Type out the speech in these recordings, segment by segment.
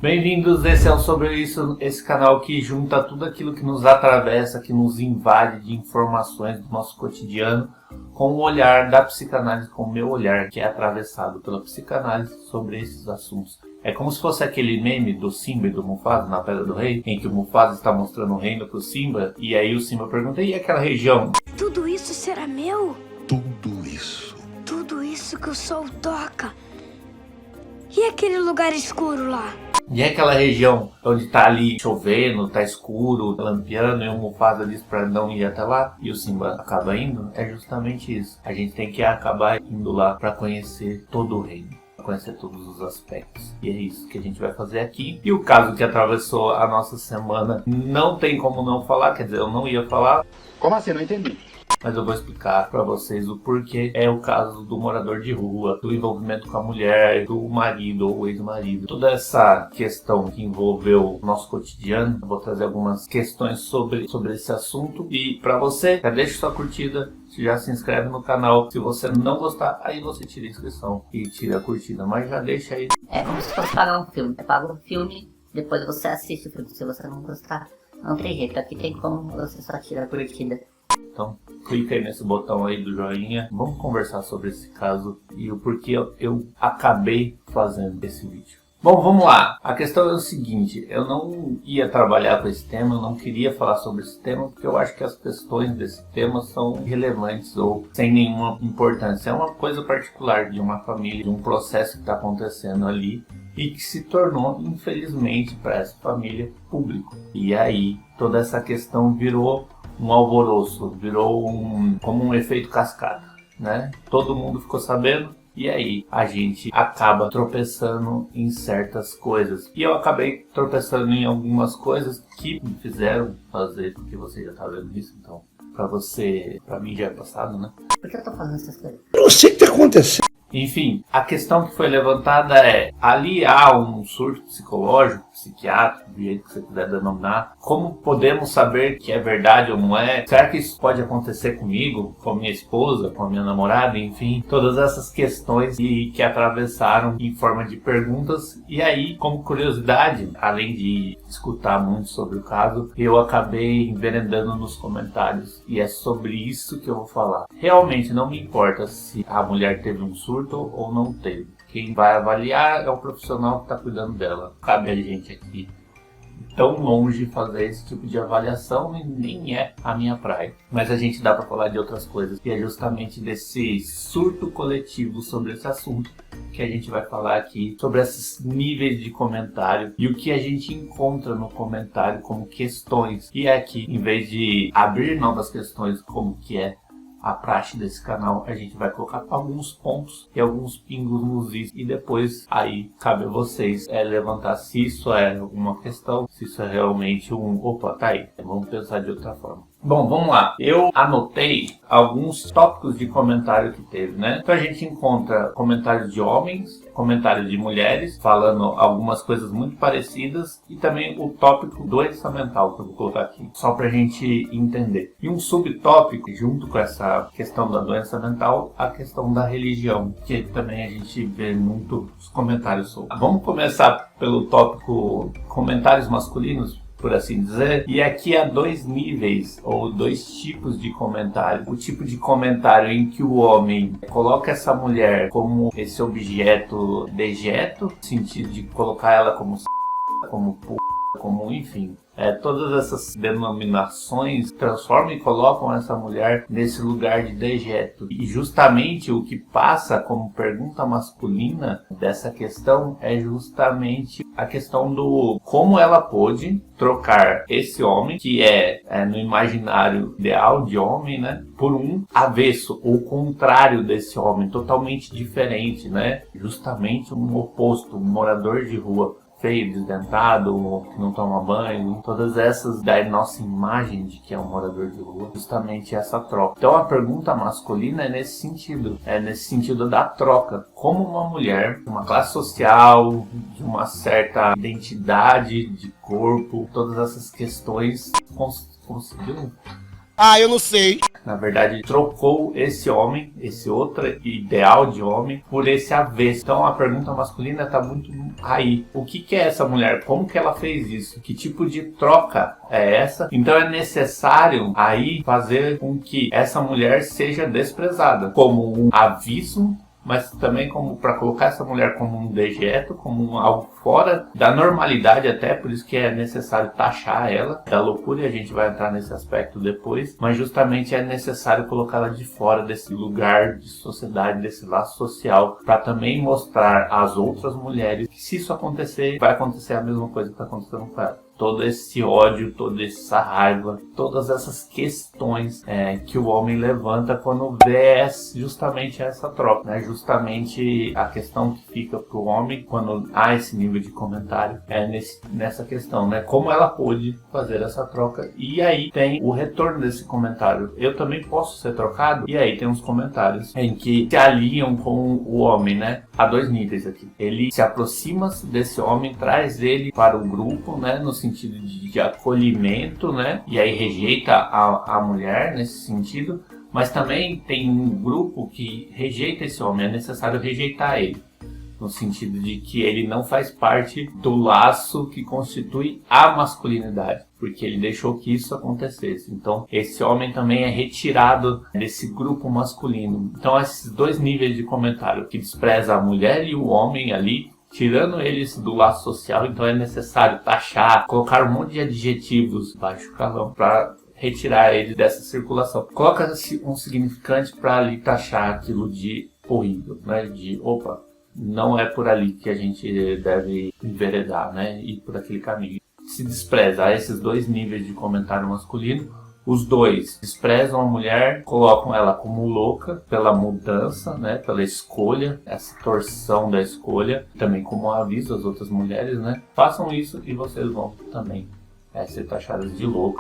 Bem-vindos, esse é o Sobre Isso, esse canal que junta tudo aquilo que nos atravessa, que nos invade de informações do nosso cotidiano, com o olhar da psicanálise, com o meu olhar, que é atravessado pela psicanálise sobre esses assuntos. É como se fosse aquele meme do Simba e do Mufasa na Pedra do Rei, em que o Mufasa está mostrando o reino para o Simba, e aí o Simba pergunta, e aquela região? Tudo isso será meu? Tudo isso. Tudo isso que o sol toca. E aquele lugar escuro lá? E aquela região onde tá ali chovendo, tá escuro, lampiando, e o Mufasa diz pra não ir até lá, e o Simba acaba indo, é justamente isso. A gente tem que acabar indo lá pra conhecer todo o reino, pra conhecer todos os aspectos. E é isso que a gente vai fazer aqui. E o caso que atravessou a nossa semana, não tem como não falar, quer dizer, eu não ia falar. Como assim? Não entendi. Mas eu vou explicar pra vocês o porquê é o caso do morador de rua, do envolvimento com a mulher, do marido ou ex-marido. Toda essa questão que envolveu o nosso cotidiano, eu vou trazer algumas questões sobre esse assunto. E pra você, já deixa sua curtida, já se inscreve no canal. Se você não gostar, aí você tira a inscrição e tira a curtida. Mas já deixa aí. É como se fosse pagar um filme. Você paga um filme, depois você assiste o filme. Se você não gostar, não tem jeito. Aqui tem como você só tira a curtida. Então, clica aí nesse botão aí do joinha. Vamos conversar sobre esse caso e o porquê eu acabei fazendo esse vídeo. Bom, vamos lá. A questão é o seguinte, eu não ia trabalhar com esse tema, eu não queria falar sobre esse tema, porque eu acho que as questões desse tema são irrelevantes ou sem nenhuma importância. É uma coisa particular de uma família, de um processo que está acontecendo ali e que se tornou, infelizmente, para essa família, público. E aí, toda essa questão virou um alvoroço, virou como um efeito cascata, né? Todo mundo ficou sabendo e aí a gente acaba tropeçando em certas coisas. E eu acabei tropeçando em algumas coisas que me fizeram fazer, porque você já tá vendo isso, então pra mim já é passado, né? Por que eu tô falando essas coisas? Eu não sei o que tá acontecendo. Enfim, a questão que foi levantada é, ali há um surto psicológico, psiquiátrico, do jeito que você quiser denominar. Como podemos saber que é verdade ou não é? Será que isso pode acontecer comigo, com a minha esposa, com a minha namorada, enfim? Todas essas questões que atravessaram em forma de perguntas. E aí, como curiosidade, além de escutar muito sobre o caso, eu acabei enveredando nos comentários. E é sobre isso que eu vou falar. Realmente não me importa se a mulher teve um surto ou não teve. Quem vai avaliar é o profissional que está cuidando dela. Cabe a gente aqui tão longe fazer esse tipo de avaliação e nem é a minha praia. Mas a gente dá para falar de outras coisas. E é justamente desse surto coletivo sobre esse assunto que a gente vai falar aqui, sobre esses níveis de comentário e o que a gente encontra no comentário como questões. E aqui, em vez de abrir novas questões como que é a praxe desse canal, a gente vai colocar alguns pontos e alguns pingos nos is e depois aí cabe a vocês levantar se isso é uma questão, se isso é realmente opa, tá aí, vamos pensar de outra forma. Bom, vamos lá. Eu anotei alguns tópicos de comentário que teve, né? Então a gente encontra comentários de homens, comentários de mulheres, falando algumas coisas muito parecidas e também o tópico doença mental que eu vou colocar aqui, só pra gente entender. E um subtópico, junto com essa questão da doença mental, a questão da religião, que também a gente vê muito os comentários sobre. Vamos começar pelo tópico comentários masculinos, por assim dizer, e aqui há dois níveis ou dois tipos de comentário. O tipo de comentário em que o homem coloca essa mulher como esse objeto dejeto, no sentido de colocar ela como como enfim, todas essas denominações transformam e colocam essa mulher nesse lugar de dejeto. E justamente o que passa como pergunta masculina dessa questão é justamente a questão do como ela pôde trocar esse homem, que no imaginário ideal de homem, né, por um avesso, ou contrário desse homem, totalmente diferente, né, justamente um oposto, um morador de rua, feio, desdentado, que não toma banho, todas essas da nossa imagem de que é um morador de rua, justamente essa troca. Então a pergunta masculina é nesse sentido da troca. Como uma mulher, uma classe social, de uma certa identidade de corpo, todas essas questões conseguiu Eu não sei. Na verdade, trocou esse homem, esse outro ideal de homem, por esse avesso. Então a pergunta masculina está muito aí. O que é essa mulher? Como que ela fez isso? Que tipo de troca é essa? Então é necessário aí fazer com que essa mulher seja desprezada como um aviso, mas também como para colocar essa mulher como um dejeto, como algo fora da normalidade até, por isso que é necessário taxar ela da loucura, e a gente vai entrar nesse aspecto depois, mas justamente é necessário colocá-la de fora desse lugar de sociedade, desse laço social, para também mostrar às outras mulheres que se isso acontecer, vai acontecer a mesma coisa que está acontecendo com ela. Todo esse ódio, toda essa raiva, todas essas questões que o homem levanta quando vê justamente essa troca, né? Justamente a questão que fica para o homem quando há esse nível de comentário nessa questão, né? Como ela pôde fazer essa troca, e aí tem o retorno desse comentário. Eu também posso ser trocado? E aí tem uns comentários em que se aliam com o homem, né? Há dois níveis aqui. Ele se aproxima desse homem, traz ele para o grupo, né? No sentido de acolhimento, né? E aí rejeita a mulher nesse sentido, mas também tem um grupo que rejeita esse homem, é necessário rejeitar ele, no sentido de que ele não faz parte do laço que constitui a masculinidade, porque ele deixou que isso acontecesse. Então esse homem também é retirado desse grupo masculino. Então esses dois níveis de comentário, que despreza a mulher e o homem ali, tirando eles do laço social, então é necessário taxar, colocar um monte de adjetivos baixo calão para retirar eles dessa circulação. Coloca-se um significante para ali taxar aquilo de horrível, né? De opa, não é por ali que a gente deve enveredar, né? Ir por aquele caminho. Se despreza esses dois níveis de comentário masculino. Os dois desprezam a mulher, colocam ela como louca pela mudança, né, pela escolha, essa torção da escolha, também como aviso às outras mulheres, né? Façam isso e vocês vão também ser taxadas de louca.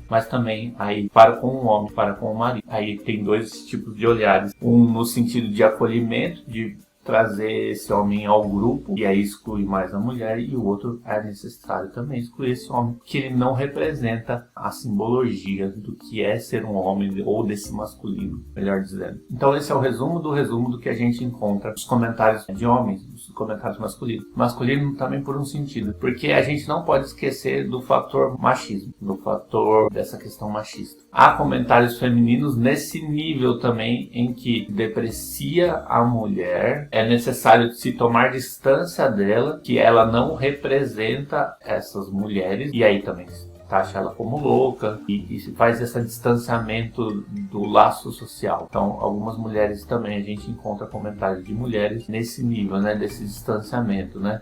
Mas também aí para com o homem, para com o marido. Aí tem dois tipos de olhares. Um no sentido de acolhimento, de trazer esse homem ao grupo e aí exclui mais a mulher, e o outro é necessário também excluir esse homem, que ele não representa a simbologia do que é ser um homem ou desse masculino, melhor dizendo. Então esse é o resumo do que a gente encontra nos comentários de homens, nos comentários masculinos. Masculino também por um sentido, porque a gente não pode esquecer do fator machismo, do fator dessa questão machista. Há comentários femininos nesse nível também, em que deprecia a mulher, é necessário se tomar distância dela, que ela não representa essas mulheres, e aí também taxa ela como louca, e se faz esse distanciamento do laço social. Então algumas mulheres também, a gente encontra comentários de mulheres nesse nível, né, desse distanciamento, né,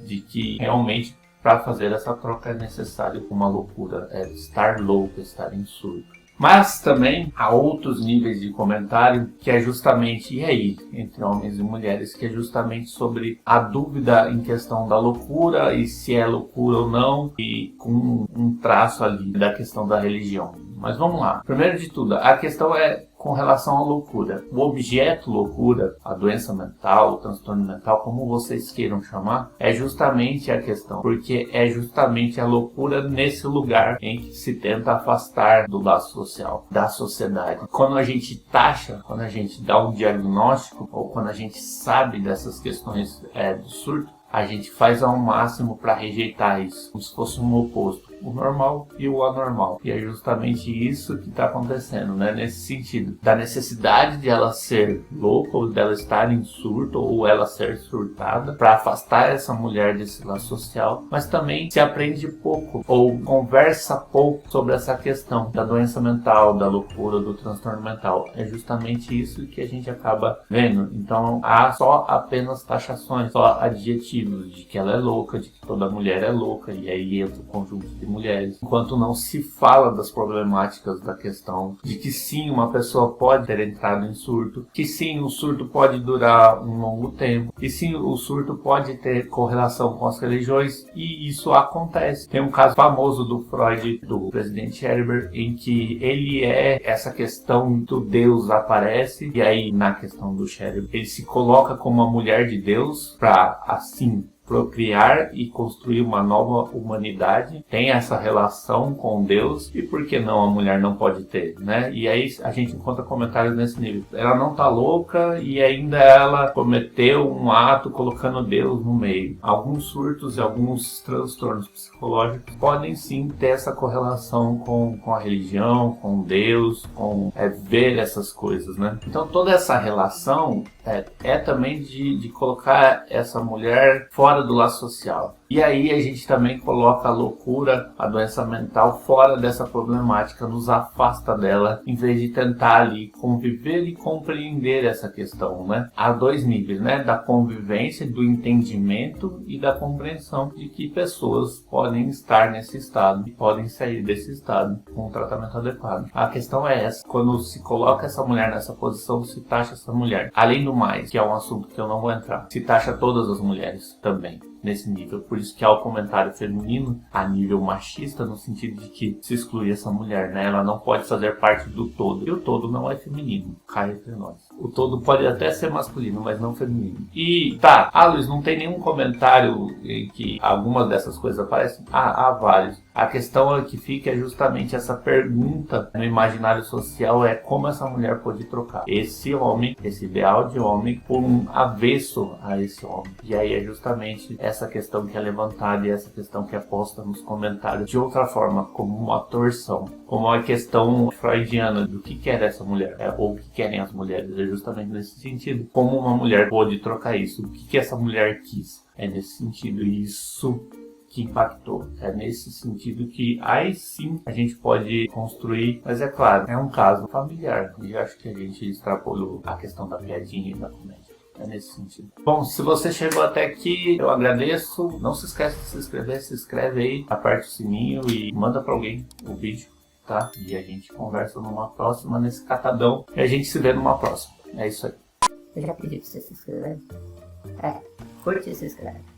de que realmente para fazer essa troca é necessário uma loucura, é estar louco, estar em surto. Mas também há outros níveis de comentário que é justamente, e aí, entre homens e mulheres, que é justamente sobre a dúvida em questão da loucura e se é loucura ou não, e com um traço ali da questão da religião. Mas vamos lá. Primeiro de tudo, a questão é com relação à loucura. O objeto loucura, a doença mental, o transtorno mental, como vocês queiram chamar, é justamente a questão. Porque é justamente a loucura nesse lugar em que se tenta afastar do laço social, da sociedade. Quando a gente taxa, quando a gente dá um diagnóstico, ou quando a gente sabe dessas questões do surto, a gente faz ao máximo para rejeitar isso, como se fosse um oposto. O normal e o anormal. E é justamente isso que está acontecendo, né? Nesse sentido, da necessidade de ela ser louca, ou dela estar em surto, ou ela ser surtada, para afastar essa mulher desse laço social, mas também se aprende pouco, ou conversa pouco sobre essa questão da doença mental, da loucura, do transtorno mental. É justamente isso que a gente acaba vendo. Então, há só apenas taxações, só adjetivos de que ela é louca, de que toda mulher é louca, e aí entra o conjunto de mulheres, enquanto não se fala das problemáticas da questão de que sim, uma pessoa pode ter entrado em surto, que sim, o surto pode durar um longo tempo, que sim, o surto pode ter correlação com as religiões, e isso acontece. Tem um caso famoso do Freud, do presidente Herbert, em que ele essa questão do Deus aparece, e aí na questão do Herbert, ele se coloca como uma mulher de Deus para assim procriar e construir uma nova humanidade, tem essa relação com Deus, e por que não a mulher não pode ter, né? E aí a gente encontra comentários nesse nível. Ela não tá louca e ainda ela cometeu um ato colocando Deus no meio. Alguns surtos e alguns transtornos psicológicos podem sim ter essa correlação com a religião, com Deus, com ver essas coisas, né? Então toda essa relação é também de colocar essa mulher fora do laço social. E aí a gente também coloca a loucura, a doença mental fora dessa problemática, nos afasta dela, em vez de tentar ali conviver e compreender essa questão, né? Há dois níveis, né? Da convivência, do entendimento e da compreensão de que pessoas podem estar nesse estado e podem sair desse estado com um tratamento adequado. A questão é essa: quando se coloca essa mulher nessa posição, se taxa essa mulher. Além do mais, que é um assunto que eu não vou entrar, se taxa todas as mulheres também nesse nível. Por isso que há o comentário feminino a nível machista, no sentido de que se exclui essa mulher, né? Ela não pode fazer parte do todo. E o todo não é feminino, cai entre nós. O todo pode até ser masculino, mas não feminino. E tá, Luiz, não tem nenhum comentário em que algumas dessas coisas aparecem? Há vários. A questão que fica é justamente essa pergunta no imaginário social: é como essa mulher pode trocar esse homem, esse ideal de homem, por um avesso a esse homem. E aí é justamente essa questão que é levantada e essa questão que é posta nos comentários de outra forma, como uma torção, como uma questão freudiana do que quer essa mulher, ou o que querem as mulheres. É justamente nesse sentido: como uma mulher pode trocar isso, o que essa mulher quis. É nesse sentido, isso que impactou. É nesse sentido que aí sim a gente pode construir, mas é claro, é um caso familiar, e acho que a gente extrapolou a questão da piadinha e da comédia. É nesse sentido. Bom, se você chegou até aqui, eu agradeço. Não se esquece de se inscrever, se inscreve aí, aperte o sininho e manda pra alguém o vídeo, tá? E a gente conversa numa próxima, nesse catadão, e a gente se vê numa próxima. É isso aí. Eu já pedi pra você se inscrever. Curte e se inscreve.